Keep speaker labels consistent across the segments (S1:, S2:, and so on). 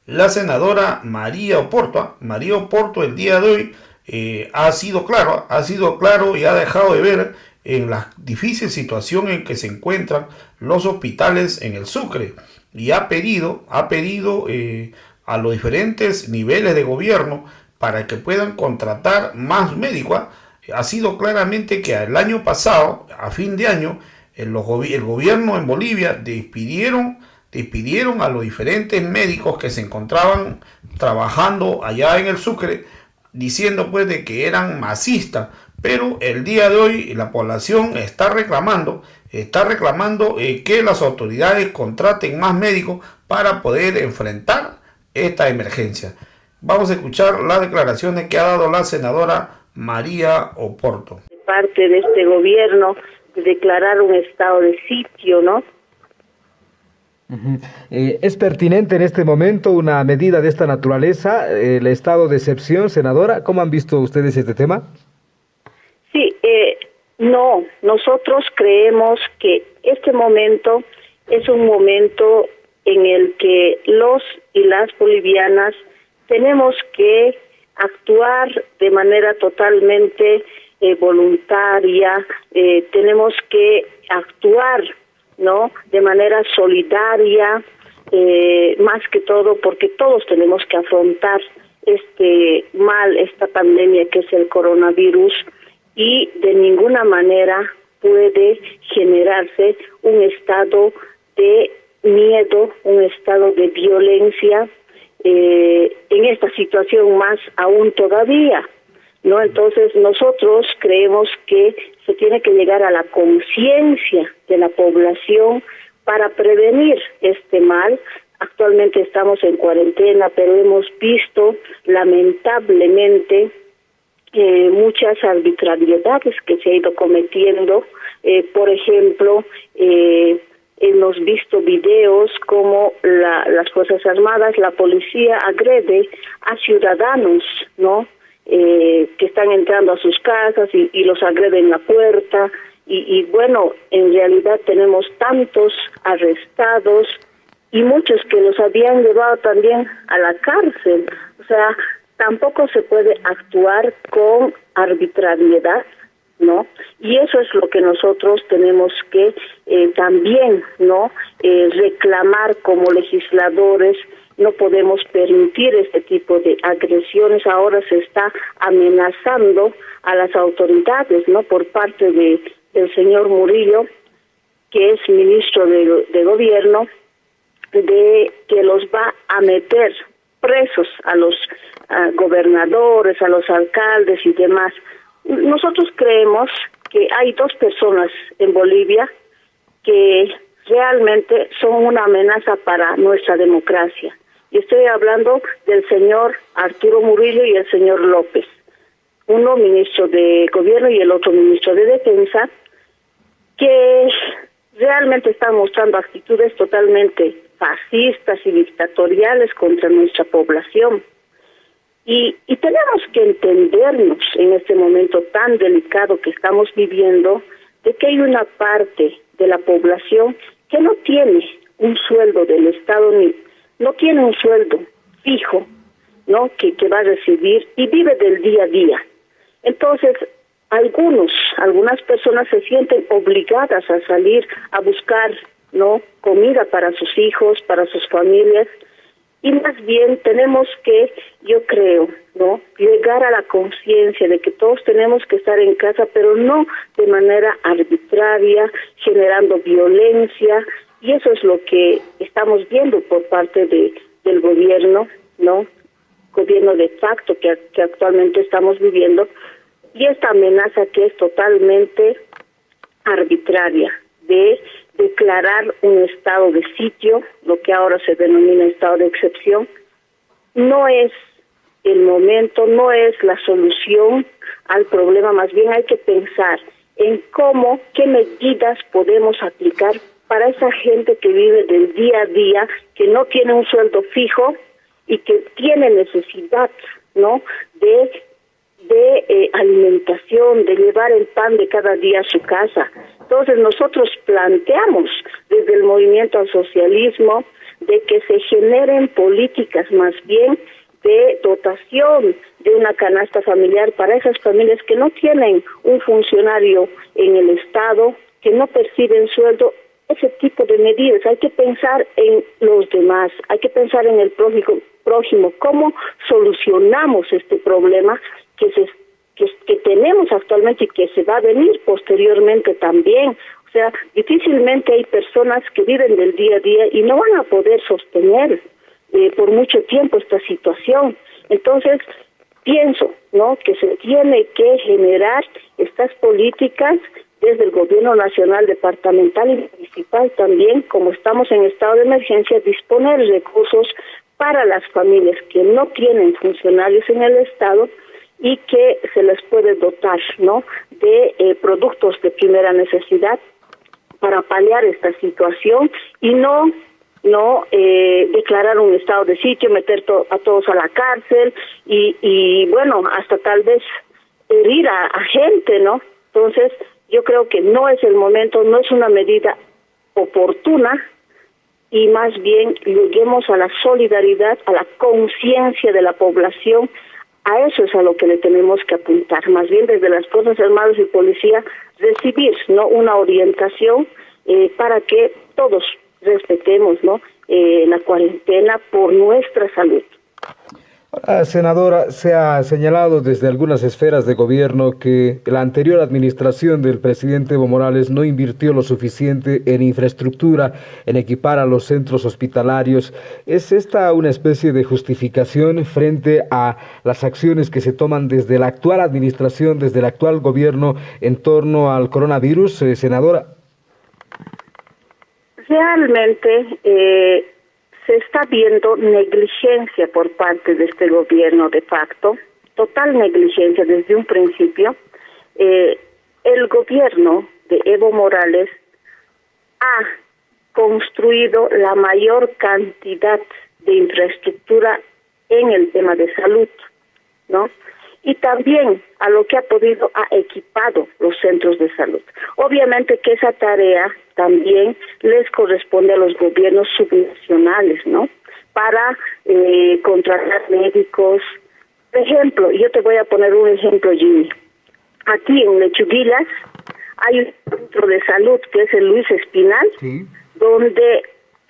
S1: la senadora María Oporto. María Oporto el día de hoy ha sido claro y ha dejado de ver en la difícil situación en que se encuentran los hospitales en el Sucre y ha pedido a los diferentes niveles de gobierno para que puedan contratar más médicos. Ha sido claramente que el año pasado, a fin de año, el gobierno en Bolivia despidieron a los diferentes médicos que se encontraban trabajando allá en el Sucre, diciendo pues de que eran masistas, pero el día de hoy la población está reclamando que las autoridades contraten más médicos para poder enfrentar esta emergencia. Vamos a escuchar las declaraciones que ha dado la senadora María Oporto.
S2: Parte de este gobierno de declarar un estado de sitio, ¿no?
S3: ¿Es pertinente en este momento una medida de esta naturaleza, el estado de excepción, senadora? ¿Cómo han visto ustedes este tema?
S2: Sí, no, nosotros creemos que este momento es un momento en el que los y las bolivianas tenemos que actuar de manera totalmente voluntaria, tenemos que actuar, ¿no?, de manera solidaria, más que todo porque todos tenemos que afrontar este mal, esta pandemia que es el coronavirus, y de ninguna manera puede generarse un estado de miedo, un estado de violencia en esta situación más aún todavía, ¿no? Entonces nosotros creemos que se tiene que llegar a la conciencia de la población para prevenir este mal. Actualmente estamos en cuarentena, pero hemos visto lamentablemente muchas arbitrariedades que se ha ido cometiendo. Por ejemplo, hemos visto videos como las Fuerzas Armadas, la policía agrede a ciudadanos, ¿no?, que están entrando a sus casas y los agreden en la puerta. Y bueno, en realidad tenemos tantos arrestados y muchos que los habían llevado también a la cárcel. O sea, tampoco se puede actuar con arbitrariedad, ¿no? Y eso es lo que nosotros tenemos que también, ¿no?, reclamar como legisladores. No podemos permitir este tipo de agresiones. Ahora se está amenazando a las autoridades, ¿no?, por parte del señor Murillo, que es ministro de gobierno, de que los va a meter presos a los gobernadores, a los alcaldes y demás. Nosotros creemos que hay dos personas en Bolivia que realmente son una amenaza para nuestra democracia. Y estoy hablando del señor Arturo Murillo y el señor López. Uno ministro de gobierno y el otro ministro de defensa, que realmente están mostrando actitudes totalmente fascistas y dictatoriales contra nuestra población. Y tenemos que entendernos en este momento tan delicado que estamos viviendo, de que hay una parte de la población que no tiene un sueldo del Estado, no tiene un sueldo fijo, ¿no?, que va a recibir y vive del día a día. Entonces, algunas personas se sienten obligadas a salir a buscar, ¿no?, comida para sus hijos, para sus familias. Y más bien tenemos que, yo creo, ¿no?, llegar a la conciencia de que todos tenemos que estar en casa, pero no de manera arbitraria, generando violencia. Y eso es lo que estamos viendo por parte del gobierno, ¿no?, gobierno de facto que actualmente estamos viviendo, y esta amenaza que es totalmente arbitraria de declarar un estado de sitio, lo que ahora se denomina estado de excepción. No es el momento, no es la solución al problema, más bien hay que pensar en qué medidas podemos aplicar para esa gente que vive del día a día, que no tiene un sueldo fijo y que tiene necesidad, ¿no?, de alimentación, de llevar el pan de cada día a su casa. Entonces nosotros planteamos desde el movimiento al socialismo de que se generen políticas más bien de dotación de una canasta familiar para esas familias que no tienen un funcionario en el Estado, que no perciben sueldo. Ese tipo de medidas, hay que pensar en los demás, hay que pensar en el prójimo, cómo solucionamos este problema que tenemos actualmente y que se va a venir posteriormente también. O sea, difícilmente hay personas que viven del día a día y no van a poder sostener por mucho tiempo esta situación. Entonces, pienso, ¿no?, que se tiene que generar estas políticas desde el gobierno nacional, departamental y municipal también, como estamos en estado de emergencia, disponer recursos para las familias que no tienen funcionarios en el Estado y que se les puede dotar, ¿no?, de productos de primera necesidad para paliar esta situación y no declarar un estado de sitio, meter a todos a la cárcel y bueno, hasta tal vez herir a gente, ¿no? Entonces, yo creo que no es el momento, no es una medida oportuna y más bien lleguemos a la solidaridad, a la conciencia de la población. A eso es a lo que le tenemos que apuntar, más bien desde las Fuerzas Armadas y Policía recibir, ¿no?, una orientación para que todos respetemos, ¿no?, la cuarentena por nuestra salud.
S3: Senadora, se ha señalado desde algunas esferas de gobierno que la anterior administración del presidente Evo Morales no invirtió lo suficiente en infraestructura, en equipar a los centros hospitalarios. ¿Es esta una especie de justificación frente a las acciones que se toman desde la actual administración, desde el actual gobierno en torno al coronavirus, senadora?
S2: Realmente se está viendo negligencia por parte de este gobierno de facto, total negligencia desde un principio. El gobierno de Evo Morales ha construido la mayor cantidad de infraestructura en el tema de salud, ¿no? Y también a lo que ha podido ha equipado los centros de salud. Obviamente que esa tarea también les corresponde a los gobiernos subnacionales, ¿no?, para contratar médicos. Por ejemplo, yo te voy a poner un ejemplo, Jimmy. Aquí en Lechuguillas hay un centro de salud que es el Luis Espinal, sí, donde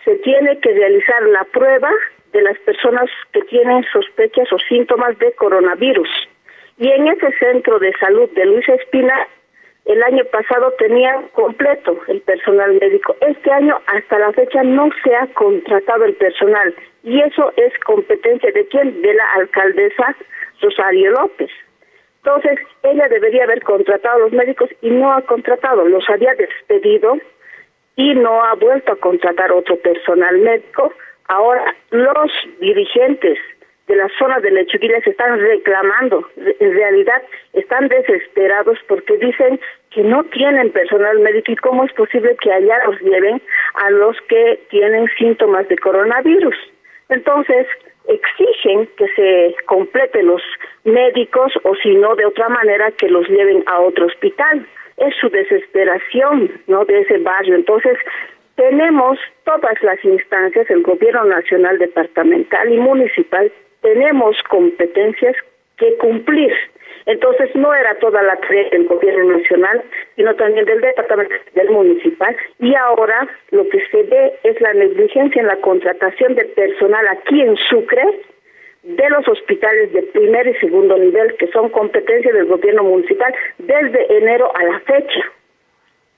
S2: se tiene que realizar la prueba de las personas que tienen sospechas o síntomas de coronavirus. Y en ese centro de salud de Luis Espinal, el año pasado tenían completo el personal médico. Este año, hasta la fecha, no se ha contratado el personal. Y eso es competencia ¿de quién? De la alcaldesa Rosario López. Entonces, ella debería haber contratado a los médicos y no ha contratado. Los había despedido y no ha vuelto a contratar otro personal médico. Ahora, los dirigentes de la zona de Lechuguilla se están reclamando, en realidad están desesperados porque dicen que no tienen personal médico y cómo es posible que allá los lleven a los que tienen síntomas de coronavirus. Entonces, exigen que se completen los médicos o si no, de otra manera, que los lleven a otro hospital. Es su desesperación, ¿no?, de ese barrio. Entonces, tenemos todas las instancias, el gobierno nacional, departamental y municipal, tenemos competencias que cumplir. Entonces no era toda la tarea del gobierno nacional, sino también del departamento, del municipal, y ahora lo que se ve es la negligencia en la contratación de personal aquí en Sucre, de los hospitales de primer y segundo nivel, que son competencia del gobierno municipal desde enero a la fecha,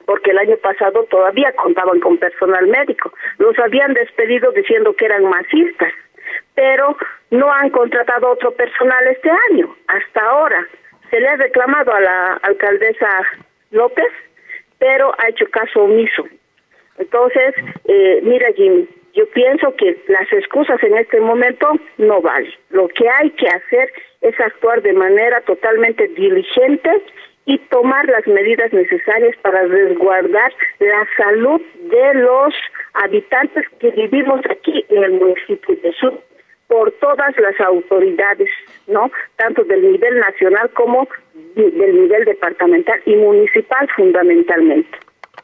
S2: porque el año pasado todavía contaban con personal médico. Los habían despedido diciendo que eran masistas, pero no han contratado otro personal este año. Hasta ahora se le ha reclamado a la alcaldesa López, pero ha hecho caso omiso. Entonces, mira, Jimmy, yo pienso que las excusas en este momento no valen. Lo que hay que hacer es actuar de manera totalmente diligente y tomar las medidas necesarias para resguardar la salud de los habitantes que vivimos aquí en el municipio de Sucre, por todas las autoridades, ¿no?, tanto del nivel nacional como del nivel departamental y municipal fundamentalmente.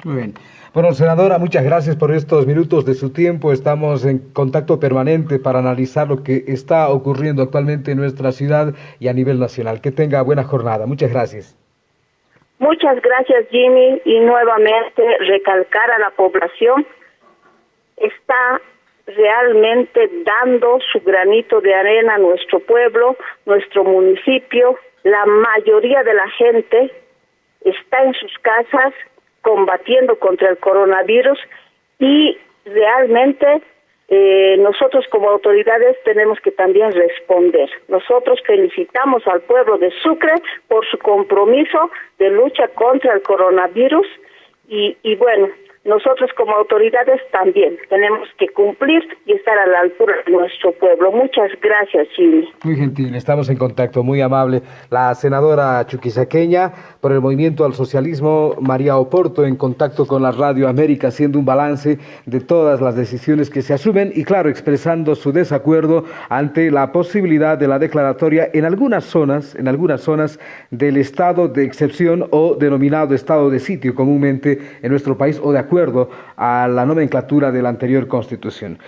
S3: Muy bien. Bueno, senadora, muchas gracias por estos minutos de su tiempo. Estamos en contacto permanente para analizar lo que está ocurriendo actualmente en nuestra ciudad y a nivel nacional. Que tenga buena jornada. Muchas gracias.
S2: Muchas gracias, Jimmy, y nuevamente recalcar a la población, está realmente dando su granito de arena a nuestro pueblo, nuestro municipio. La mayoría de la gente está en sus casas combatiendo contra el coronavirus y realmente nosotros como autoridades tenemos que también responder. Nosotros felicitamos al pueblo de Sucre por su compromiso de lucha contra el coronavirus y bueno, nosotros como autoridades también tenemos que cumplir y estar a la altura de nuestro pueblo. Muchas gracias, Jimmy.
S3: Muy gentil, estamos en contacto, muy amable. La senadora chuquisaqueña por el Movimiento al Socialismo, María Oporto, en contacto con la Radio América, haciendo un balance de todas las decisiones que se asumen y, claro, expresando su desacuerdo ante la posibilidad de la declaratoria en algunas zonas del estado de excepción o denominado estado de sitio comúnmente en nuestro país o de acuerdo a la nomenclatura de la anterior Constitución.